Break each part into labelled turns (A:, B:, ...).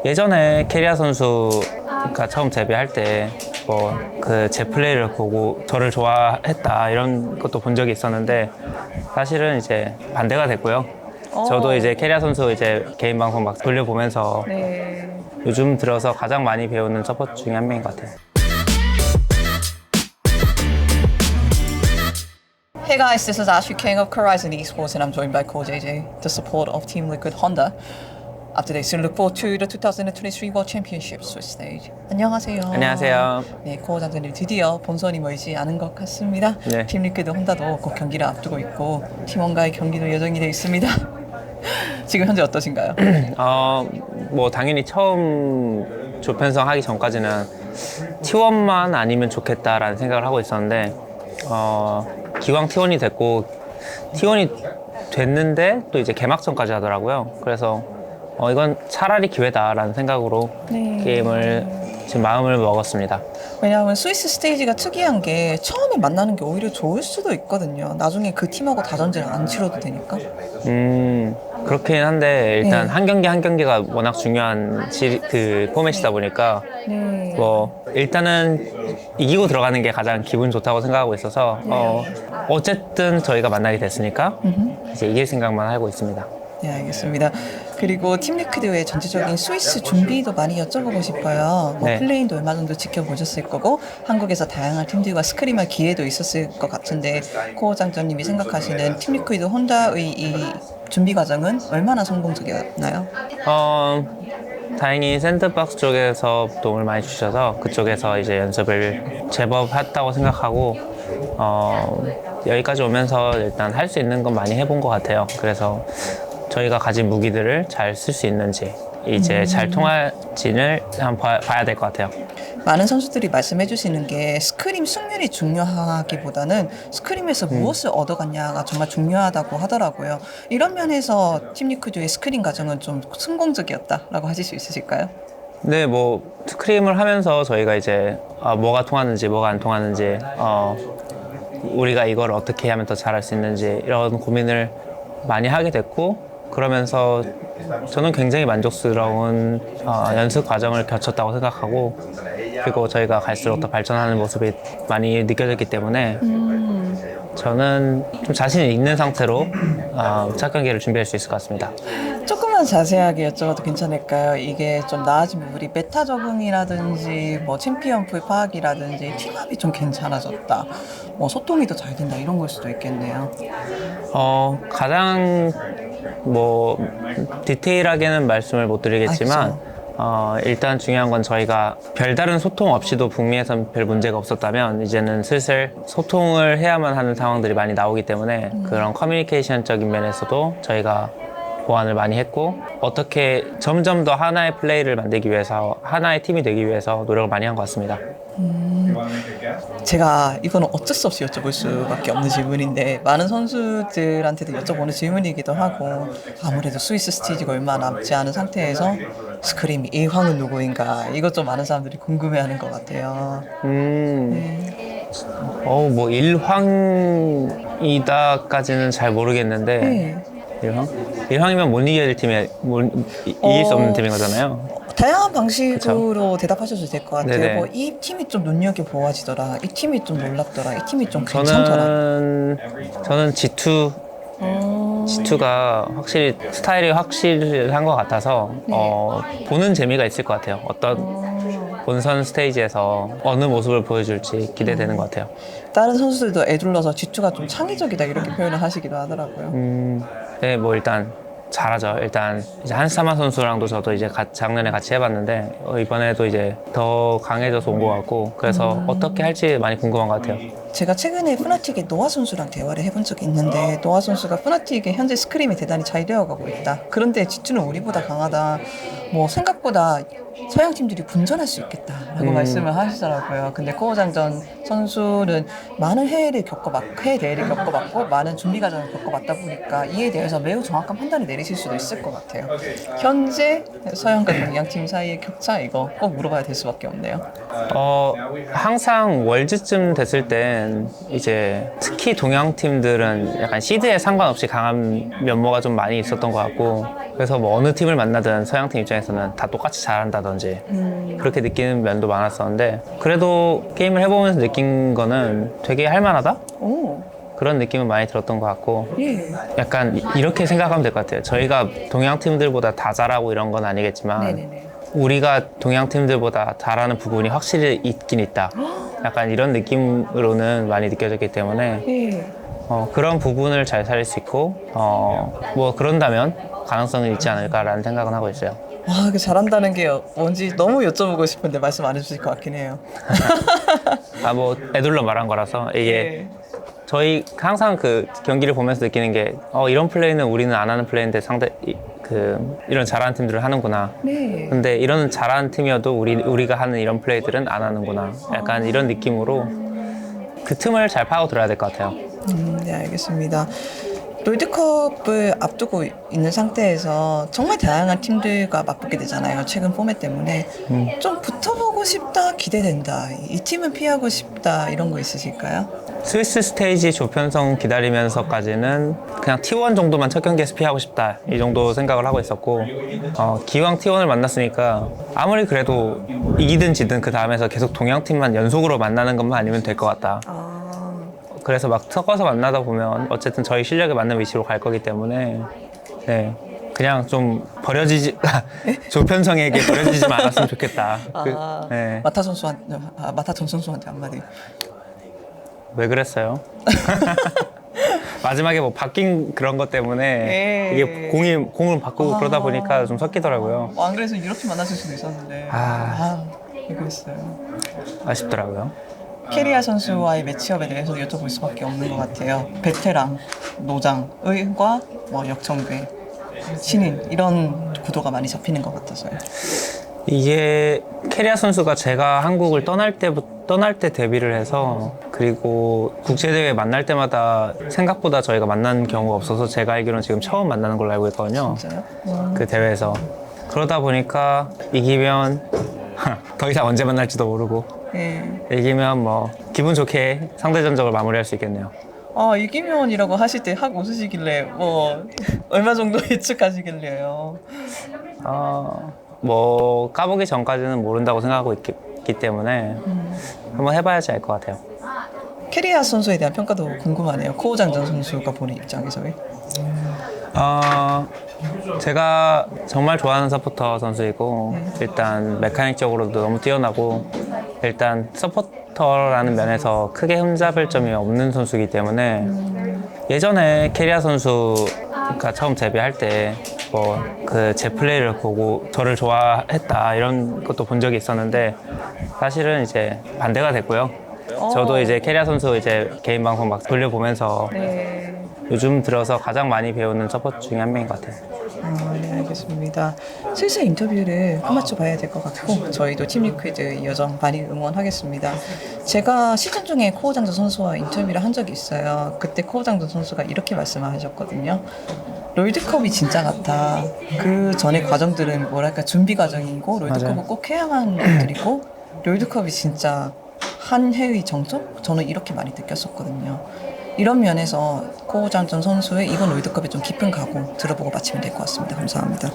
A: 예전에 캐리아 선수가 처음 데뷔할 때 뭐 그 제 플레이를 보고 저를 좋아했다 이런 것도 본 적이 있었는데 사실은 이제 반대가 됐고요. 저도 이제 캐리아 선수 이제 개인 방송 막 돌려보면서
B: 네.
A: 요즘 들어서 가장 많이 배우는 서포트 중에 한 명인 것 같아요.
B: Hey guys, this is Ashley King of Horizon Esports and I'm joined by Ko JJ, the support of Team Liquid Honda. After this, we look forward to the 2023 World Championship Swiss stage. 안녕하세요.
A: 안녕하세요.
B: 네, 코 장전님 드디어 본선이 멀지 않은 것 같습니다.
A: 네.
B: 팀 리퀴드 혼다도 곧 경기를 앞두고 있고 팀원과의 경기도 예정이 되어 있습니다. 지금 현재 어떠신가요?
A: 뭐 당연히 처음 조편성 하기 전까지는 T1만 아니면 좋겠다라는 생각을 하고 있었는데 기왕 T1이 됐고 T1이 됐는데 또 이제 개막전까지 하더라고요. 그래서 이건 차라리 기회다라는 생각으로
B: 네.
A: 게임을 지금 마음을 먹었습니다.
B: 왜냐하면 스위스 스테이지가 특이한 게 처음에 만나는 게 오히려 좋을 수도 있거든요. 나중에 그 팀하고 다전제를 안 치러도 되니까.
A: 그렇긴 한데 일단
B: 네.
A: 한 경기 한 경기가 워낙 중요한 그 포맷이다 보니까
B: 네.
A: 뭐 일단은 이기고 들어가는 게 가장 기분 좋다고 생각하고 있어서 어쨌든 저희가 만나게 됐으니까 이제 이길 생각만 하고 있습니다.
B: 네, 알겠습니다. 그리고 팀 리퀴드의 전체적인 스위스 준비도 많이 여쭤보고 싶어요. 뭐
A: 네.
B: 플레이도 얼마 정도 지켜보셨을 거고 한국에서 다양한 팀들과 스크림할 기회도 있었을 것 같은데 코 장전님이 생각하시는 팀 리퀴드 혼다의 이 준비 과정은 얼마나 성공적이었나요?
A: 다행히 샌드박스 쪽에서 도움을 많이 주셔서 그쪽에서 이제 연습을 제법 했다고 생각하고 여기까지 오면서 일단 할 수 있는 건 많이 해본 것 같아요. 그래서 저희가 가진 무기들을 잘 쓸 수 있는지 이제 잘 통할지를 한번 봐야 될 것 같아요.
B: 많은 선수들이 말씀해 주시는 게 스크림 승률이 중요하기보다는 스크림에서 무엇을 얻어갔냐가 정말 중요하다고 하더라고요. 이런 면에서 팀 리퀴드의 스크림 과정은 좀 성공적이었다라고 하실 수 있으실까요?
A: 네, 뭐 스크림을 하면서 저희가 이제 뭐가 통하는지 뭐가 안 통하는지 우리가 이걸 어떻게 하면 더 잘할 수 있는지 이런 고민을 많이 하게 됐고 그러면서 저는 굉장히 만족스러운 연습 과정을 거쳤다고 생각하고 그리고 저희가 갈수록 더 발전하는 모습이 많이 느껴졌기 때문에 저는 좀 자신이 있는 상태로 첫 경기를 준비할 수 있을 것 같습니다.
B: 조금만 자세하게 여쭤봐도 괜찮을까요? 이게 좀 나아진 부분이 메타 적응이라든지 뭐 챔피언 풀 파악이라든지 팀합이 좀 괜찮아졌다. 뭐 소통이 더 잘 된다 이런 걸 수도 있겠네요.
A: 가장 뭐 디테일하게는 말씀을 못 드리겠지만 일단 중요한 건 저희가 별다른 소통 없이도 북미에선 별 문제가 없었다면 이제는 슬슬 소통을 해야만 하는 상황들이 많이 나오기 때문에 그런 커뮤니케이션적인 면에서도 저희가 보완을 많이 했고 어떻게 점점 더 하나의 플레이를 만들기 위해서 하나의 팀이 되기 위해서 노력을 많이 한 것 같습니다.
B: 제가 이거는 어쩔 수 없이 여쭤볼 수밖에 없는 질문인데 많은 선수들한테도 여쭤보는 질문이기도 하고 아무래도 스위스 스테이지가 얼마 남지 않은 상태에서 스크림 일황은 누구인가 이것 좀 많은 사람들이 궁금해하는 것 같아요.
A: 뭐 일황이다까지는 잘 모르겠는데
B: 네.
A: 일황이면 못 이길 팀에 이길 수 없는 팀인 거잖아요.
B: 다양한 방식으로 대답하셔도 될 것 같아요.
A: 네네.
B: 뭐 이 팀이 좀 눈여겨보아지더라, 이 팀이 좀 놀랍더라, 이 팀이 좀 괜찮더라.
A: 저는 G2가 확실히 스타일이 확실한 것 같아서 보는 재미가 있을 것 같아요. 어떤 본선 스테이지에서 어느 모습을 보여줄지 기대되는 것 같아요.
B: 다른 선수들도 애둘러서 G2가 좀 창의적이다 이렇게 표현을 하시기도 하더라고요.
A: 네, 뭐 일단 잘하죠. 일단 이제 한스타마 선수랑도 저도 이제 작년에 같이 해봤는데 이번에도 이제 더 강해져서 온 것 같고 그래서 어떻게 할지 많이 궁금한 것 같아요.
B: 제가 최근에 푸나틱의 노아 선수랑 대화를 해본 적이 있는데 노아 선수가 푸나틱의 현재 스크림이 대단히 잘 되어가고 있다. 그런데 G2는 우리보다 강하다. 뭐 생각보다 서양 팀들이 분전할 수 있겠다라고 말씀을 하시더라고요. 근데 코어장전 선수는 많은 해외를 겪어봤고 많은 준비 과정을 겪어봤다 보니까 이에 대해서 매우 정확한 판단을 내리실 수도 있을 것 같아요. 현재 서양과 동양팀 사이의 격차 이거 꼭 물어봐야 될 수밖에 없네요.
A: 항상 월즈쯤 됐을 때 때는 이제 특히 동양 팀들은 약간 시드에 상관없이 강한 면모가 좀 많이 있었던 것 같고, 그래서 뭐 어느 팀을 만나든 서양 팀 입장에서는 다 똑같이 잘한다든지 그렇게 느끼는 면도 많았었는데, 그래도 게임을 해보면서 느낀 거는 되게 할만하다?
B: 오,
A: 그런 느낌은 많이 들었던 것 같고,
B: 예.
A: 약간 이렇게 생각하면 될 것 같아요. 저희가 동양 팀들보다 다 잘하고 이런 건 아니겠지만
B: 네네네.
A: 우리가 동양 팀들보다 잘하는 부분이 확실히 있긴 있다. 약간 이런 느낌으로는 많이 느껴졌기 때문에
B: 예.
A: 그런 부분을 잘 살릴 수 있고 뭐 그런다면 가능성은 있지 않을까라는 생각은 하고 있어요.
B: 와, 그 잘한다는 게 뭔지 너무 여쭤보고 싶은데 말씀 안 해주실 것 같긴 해요.
A: 뭐 애들로 말한 거라서 이게
B: 예.
A: 저희 항상 그 경기를 보면서 느끼는 게 이런 플레이는 우리는 안 하는 플레이인데 이런 잘하는 팀들은 하는구나.
B: 네.
A: 근데 이런 잘하는 팀이어도 우리가 하는 이런 플레이들은 안 하는구나. 약간 이런 느낌으로 그 틈을 잘 파고들어야 될 것 같아요.
B: 네, 알겠습니다. 롤드컵을 앞두고 있는 상태에서 정말 다양한 팀들과 맞붙게 되잖아요. 최근 포맷 때문에. 좀 붙어보고 싶다, 기대된다. 이 팀은 피하고 싶다, 이런 거 있으실까요?
A: 스위스 스테이지 조편성 기다리면서까지는 그냥 T1 정도만 첫 경기에서 피하고 싶다. 이 정도 생각을 하고 있었고, 기왕 T1을 만났으니까 아무리 그래도 이기든 지든 그 다음에서 계속 동양팀만 연속으로 만나는 것만 아니면 될 것 같다. 그래서 막 섞어서 만나다 보면 어쨌든 저희 실력에 맞는 위치로 갈 거기 때문에 네, 그냥 좀 조편성에게 버려지지만 않았으면 좋겠다. 네.
B: 마타 전 선수한테 한마디.
A: 왜 그랬어요? 마지막에 뭐 바뀐 그런 것 때문에 이게 공을 바꾸고 그러다 보니까 좀 섞이더라고요.
B: 안 그래서 이렇게 만났을 수도 있었는데. 이거 있어요.
A: 아쉽더라고요.
B: 캐리아 선수와의 매치업에 대해서 여쭤볼 수밖에 없는 것 같아요. 베테랑, 노장과 뭐 역청배, 신인 이런 구도가 많이 잡히는 것 같아서요.
A: 이게 캐리아 선수가 제가 한국을 떠날 때 데뷔를 해서, 그리고 국제대회 만날 때마다 생각보다 저희가 만난 경우가 없어서 제가 알기로는 지금 처음 만나는 걸로 알고 있거든요.
B: 진짜요?
A: 그 대회에서. 그러다 보니까 이기면 더 이상 언제 만날지도 모르고,
B: 네.
A: 이기면 뭐 기분 좋게 상대 전적을 마무리할 수 있겠네요.
B: 이기면이라고 하실 때 확 웃으시길래 뭐 얼마 정도 예측하시길래요.
A: 뭐 까보기 전까지는 모른다고 생각하고 있기 때문에 한번 해봐야지 알 것 같아요.
B: 캐리아 선수에 대한 평가도 궁금하네요. 코우장전 선수가 보는 입장에서요.
A: 제가 정말 좋아하는 서포터 선수이고, 일단 메카닉적으로도 너무 뛰어나고, 일단 서포터라는 면에서 크게 흠잡을 점이 없는 선수이기 때문에, 예전에 캐리아 선수가 처음 데뷔할 때 뭐 그 제 플레이를 보고 저를 좋아했다 이런 것도 본 적이 있었는데, 사실은 이제 반대가 됐고요. 저도 이제 캐리아 선수 이제 개인 방송 막 돌려보면서 요즘 들어서 가장 많이 배우는 서포터 중에 한 명인 것 같아요.
B: 네, 알겠습니다. 슬슬 인터뷰를 끝마쳐 봐야 될 것 같고, 저희도 팀 리퀴드 여정 많이 응원하겠습니다. 제가 시즌 중에 코우장전 선수와 인터뷰를 한 적이 있어요. 그때 코우장전 선수가 이렇게 말씀하셨거든요. 롤드컵이 진짜 같아. 그 전의 과정들은 뭐랄까 준비 과정이고, 롤드컵을
A: 맞아요.
B: 꼭 해야만 것들이고, 롤드컵이 진짜 한 해의 정석? 저는 이렇게 많이 느꼈었거든요. 이런 면에서 코우장전 선수의 이번 롤드컵에 좀 깊은 각오 들어보고 마치면 될 것 같습니다. 감사합니다.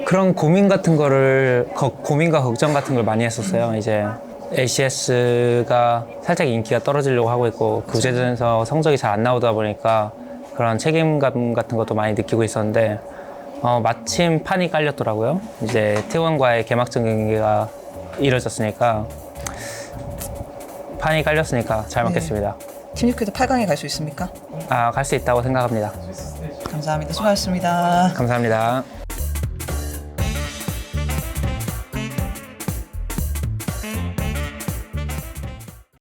A: 그런 고민 같은 거를 고민과 걱정 같은 걸 많이 했었어요. 이제 LCS가 살짝 인기가 떨어지려고 하고 있고, 국제전에서 성적이 잘 안 나오다 보니까 그런 책임감 같은 것도 많이 느끼고 있었는데, 마침 판이 깔렸더라고요. 이제 T1과의 개막전 경기가 이뤄졌으니까, 판이 깔렸으니까 잘 맞겠습니다.
B: 팀 리퀴드 8강에 갈 수 있습니까?
A: 갈 수 있다고 생각합니다.
B: 감사합니다. 수고하셨습니다.
A: 감사합니다.